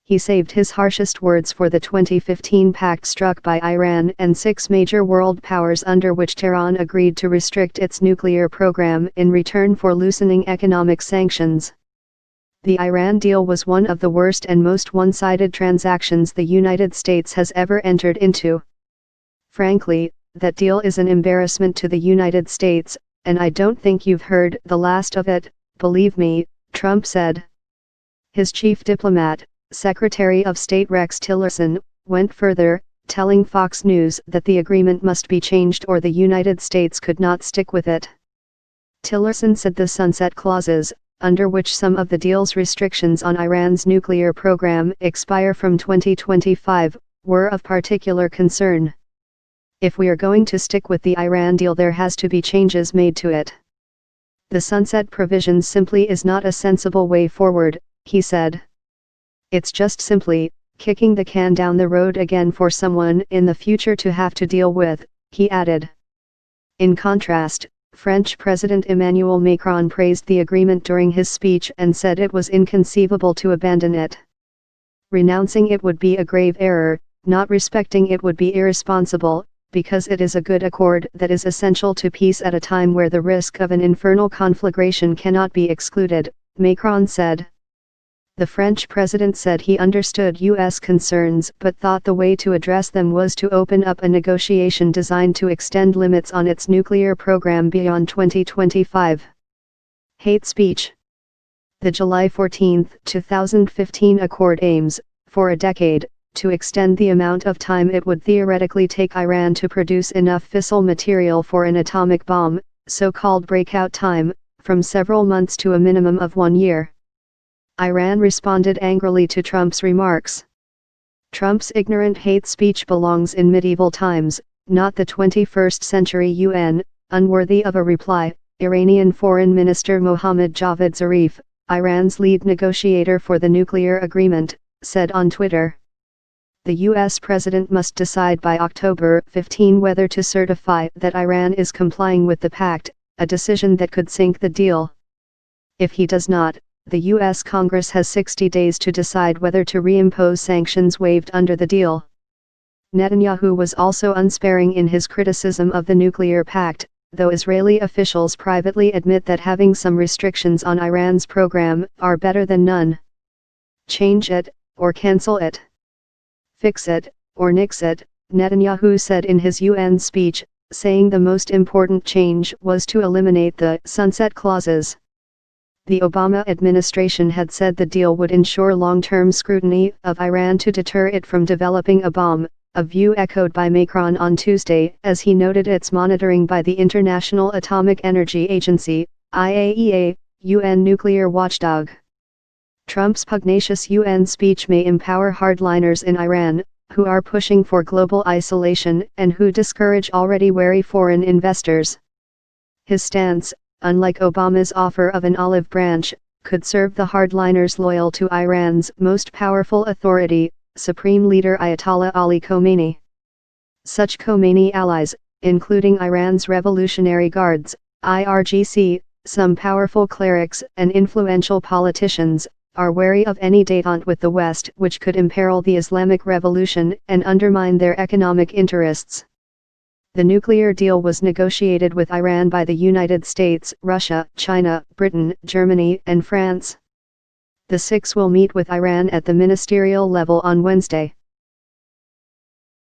he saved his harshest words for the 2015 pact struck by Iran and 6 major world powers, under which Tehran agreed to restrict its nuclear program in return for loosening economic sanctions. The Iran deal was one of the worst and most one-sided transactions the United States has ever entered into. Frankly, that deal is an embarrassment to the United States, and I don't think you've heard the last of it, believe me, Trump said. His chief diplomat, Secretary of State Rex Tillerson, went further, telling Fox News that the agreement must be changed or the United States could not stick with it. Tillerson said the sunset clauses, under which some of the deal's restrictions on Iran's nuclear program expire from 2025, were of particular concern. If we are going to stick with the Iran deal, there has to be changes made to it. The sunset provisions simply is not a sensible way forward, he said. It's just simply kicking the can down the road again for someone in the future to have to deal with, he added. In contrast, French President Emmanuel Macron praised the agreement during his speech and said it was inconceivable to abandon it. Renouncing it would be a grave error, not respecting it would be irresponsible, because it is a good accord that is essential to peace at a time where the risk of an infernal conflagration cannot be excluded, Macron said. The French president said he understood U.S. concerns but thought the way to address them was to open up a negotiation designed to extend limits on its nuclear program beyond 2025. Hate speech. The July 14, 2015 accord aims, for a decade, to extend the amount of time it would theoretically take Iran to produce enough fissile material for an atomic bomb, so-called breakout time, from several months to a minimum of 1 year. Iran responded angrily to Trump's remarks. Trump's ignorant hate speech belongs in medieval times, not the 21st century UN, unworthy of a reply, Iranian Foreign Minister Mohammad Javad Zarif, Iran's lead negotiator for the nuclear agreement, said on Twitter. The U.S. president must decide by October 15 whether to certify that Iran is complying with the pact, a decision that could sink the deal. If he does not, the U.S. Congress has 60 days to decide whether to reimpose sanctions waived under the deal. Netanyahu was also unsparing in his criticism of the nuclear pact, though Israeli officials privately admit that having some restrictions on Iran's program are better than none. Change it, or cancel it. Fix it, or nix it, Netanyahu said in his UN speech, saying the most important change was to eliminate the sunset clauses. The Obama administration had said the deal would ensure long-term scrutiny of Iran to deter it from developing a bomb, a view echoed by Macron on Tuesday as he noted its monitoring by the International Atomic Energy Agency, IAEA, UN nuclear watchdog. Trump's pugnacious UN speech may empower hardliners in Iran, who are pushing for global isolation and who discourage already wary foreign investors. His stance, unlike Obama's offer of an olive branch, could serve the hardliners loyal to Iran's most powerful authority, Supreme Leader Ayatollah Ali Khomeini. Such Khomeini allies, including Iran's Revolutionary Guards, IRGC, some powerful clerics and influential politicians, are wary of any détente with the West which could imperil the Islamic Revolution and undermine their economic interests. The nuclear deal was negotiated with Iran by the United States, Russia, China, Britain, Germany, and France. The 6 will meet with Iran at the ministerial level on Wednesday.